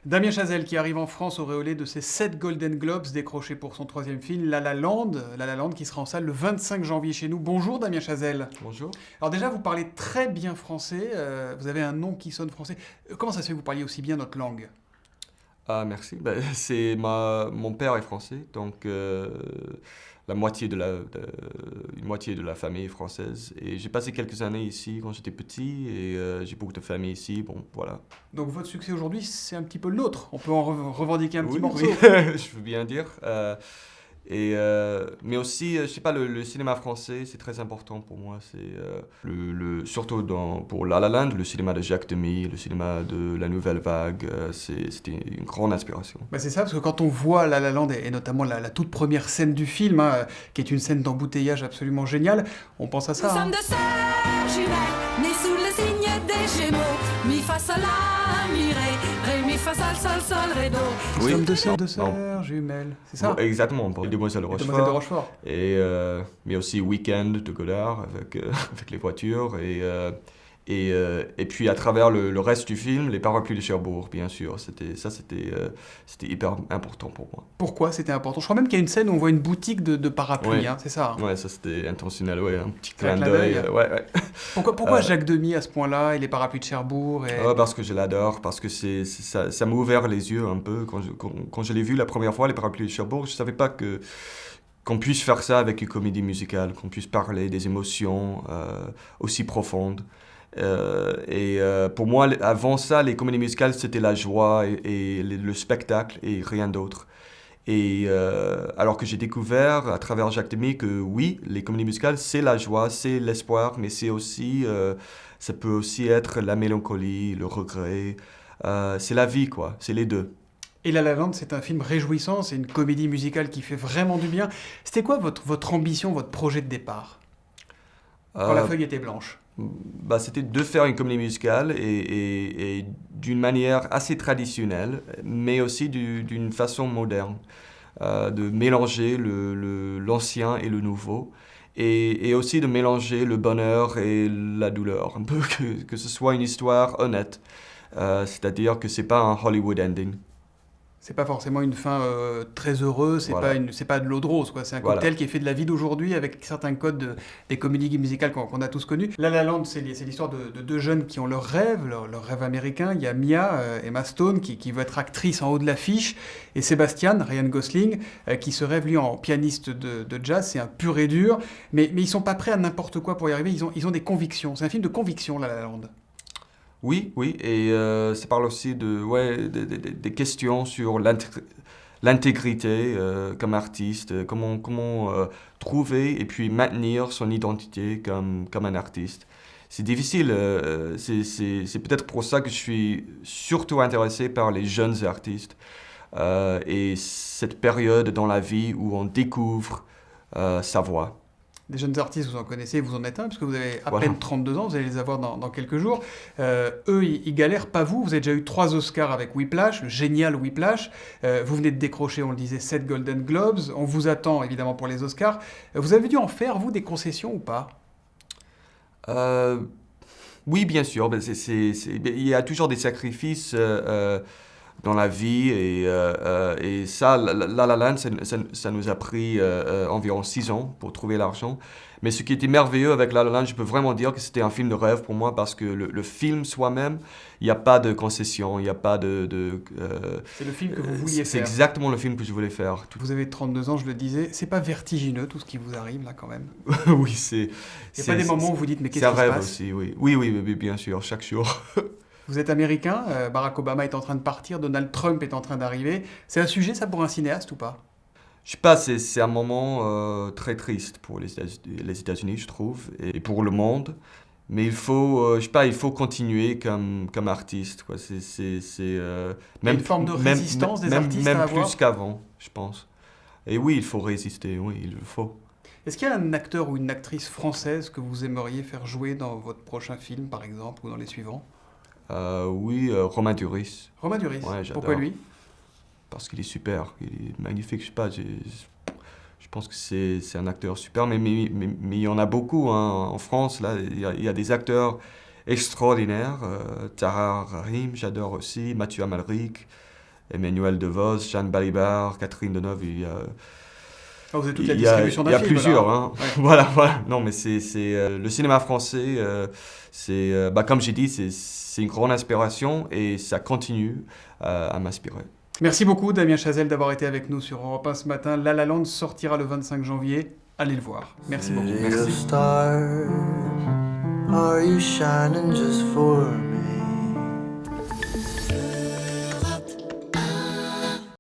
Damien Chazelle qui arrive en France auréolé de ses 7 Golden Globes décrochés pour son troisième film, La La Land. La La Land qui sera en salle le 25 janvier chez nous. Bonjour Damien Chazelle. Bonjour. Alors déjà, vous parlez très bien français, vous avez un nom qui sonne français. Comment ça se fait que vous parliez aussi bien notre langue? Ah, merci. Mon père est français, donc la moitié une moitié de la famille est française. Et j'ai passé quelques années ici quand j'étais petit et j'ai beaucoup de famille ici. Bon, voilà. Donc votre succès aujourd'hui, c'est un petit peu le nôtre. On peut en revendiquer un petit Oui, morceau. oui, je veux bien dire. Mais aussi, je sais pas, le cinéma français, c'est très important pour moi. C'est surtout pour La La Land, le cinéma de Jacques Demy, le cinéma de la Nouvelle Vague, c'était une grande inspiration. Bah c'est ça, parce que quand on voit La La Land, et notamment la toute première scène du film, hein, qui est une scène d'embouteillage absolument géniale, on pense à ça. Nous Hein. sommes deux sœurs jumelles, nées sous le signe des Gémeaux. Mi fa sol la mi ré, mi fa sol ré do. Nous Oui. sommes deux Non. sœurs jumelles, c'est ça? Bon, exactement, pour les Demoiselles de Les Demoiselles de Rochefort. Rochefort. Mais aussi Weekend de Godard avec les voitures. Et puis à travers le reste du film, les parapluies de Cherbourg, bien sûr. C'était hyper important pour moi. Pourquoi c'était important? Je crois même qu'il y a une scène où on voit une boutique de parapluies, Ouais. hein, c'est ça. Hein. Ouais, ça c'était intentionnel, ouais, un petit C'est un clin clin d'œil. d'œil. Ouais. Pourquoi Euh, Jacques Demy à ce point-là, et les parapluies de Cherbourg et... Parce que je l'adore, parce que ça m'a ouvert les yeux un peu. Quand je l'ai vu la première fois, les parapluies de Cherbourg, je savais pas qu'on puisse faire ça avec une comédie musicale, qu'on puisse parler des émotions aussi profondes. Pour moi, avant ça, les comédies musicales, c'était la joie et le spectacle et rien d'autre. Alors que j'ai découvert à travers Jacques Demy que oui, les comédies musicales, c'est la joie, c'est l'espoir, mais ça peut aussi être la mélancolie, le regret. C'est la vie, quoi. C'est les deux. Et La La Land, c'est un film réjouissant, c'est une comédie musicale qui fait vraiment du bien. C'était quoi votre ambition, votre projet de départ, quand la Euh, feuille était blanche? C'était de faire une comédie musicale et d'une manière assez traditionnelle, mais aussi d'une façon moderne, de mélanger l'ancien et le nouveau, et aussi de mélanger le bonheur et la douleur, un peu que ce soit une histoire honnête, c'est-à-dire que c'est pas un Hollywood ending. C'est pas forcément une fin très heureuse, Voilà. c'est pas de l'eau de rose, quoi. C'est un Voilà. cocktail qui est fait de la vie d'aujourd'hui avec certains codes des comédies musicales qu'on a tous connus. La La Land, c'est l'histoire de deux jeunes qui ont leur rêve américain. Il y a Mia, Emma Stone, qui veut être actrice en haut de l'affiche, et Sébastien, Ryan Gosling, qui se rêve lui en pianiste de jazz. C'est un pur et dur, mais ils sont pas prêts à n'importe quoi pour y arriver. Ils ont des convictions. C'est un film de conviction, La La Land. Oui, oui, et ça parle aussi des questions sur l'intégrité comme artiste, comment trouver et puis maintenir son identité comme un artiste. C'est difficile, c'est peut-être pour ça que je suis surtout intéressé par les jeunes artistes et cette période dans la vie où on découvre sa voix. Des jeunes artistes, vous en connaissez, vous en êtes un, parce que vous avez à Voilà. peine 32 ans, vous allez les avoir dans quelques jours. Eux, ils galèrent, pas vous. Vous avez déjà eu 3 Oscars avec Whiplash, le génial Whiplash. Vous venez de décrocher, on le disait, 7 Golden Globes. On vous attend évidemment pour les Oscars. Vous avez dû en faire, vous, des concessions ou pas? Euh, oui, bien sûr. Il y a toujours des sacrifices dans la vie et ça, La La Land, ça nous a pris environ 6 ans pour trouver l'argent. Mais ce qui était merveilleux avec La La Land, je peux vraiment dire que c'était un film de rêve pour moi parce que le film soi-même, il n'y a pas de concession, il n'y a pas C'est le film que vous vouliez c'est faire. exactement le film que je voulais faire. Vous avez 32 ans, je le disais. C'est pas vertigineux tout ce qui vous arrive là quand même? Oui, c'est. Il n'y a c'est- pas des c'est- moments où vous dites mais C'est qu'est-ce un qui se rêve passe? aussi, oui. Oui, bien sûr, chaque jour. Vous êtes américain, Barack Obama est en train de partir, Donald Trump est en train d'arriver. C'est un sujet ça pour un cinéaste ou pas? Je sais pas, c'est un moment très triste pour les États-Unis, je trouve, et pour le monde. Mais je sais pas, il faut continuer comme artiste, quoi. Il y a une forme de résistance des artistes même à avoir? plus qu'avant, je pense. Et oui, il faut résister, oui, il le faut. Est-ce qu'il y a un acteur ou une actrice française que vous aimeriez faire jouer dans votre prochain film, par exemple, ou dans les suivants? Oui, Romain Duris, Romain Duris. Ouais, j'adore. Pourquoi lui? parce qu'il est super, il est magnifique, je sais pas, je pense que c'est un acteur super, mais il y en a beaucoup hein, en France, là, il y a des acteurs extraordinaires, Tahar Rahim, j'adore aussi, Mathieu Amalric, Emmanuel DeVos, Jeanne Balibar, Catherine Deneuve. Vous avez toute la distribution d'un film. Il y a plusieurs. Hein. Ouais. Voilà. Non, mais c'est le cinéma français, comme j'ai dit, c'est une grande inspiration et ça continue à m'inspirer. Merci beaucoup Damien Chazelle d'avoir été avec nous sur Europe 1 ce matin. La La Land sortira le 25 janvier. Allez le voir. Merci beaucoup. Merci. Are you shining just for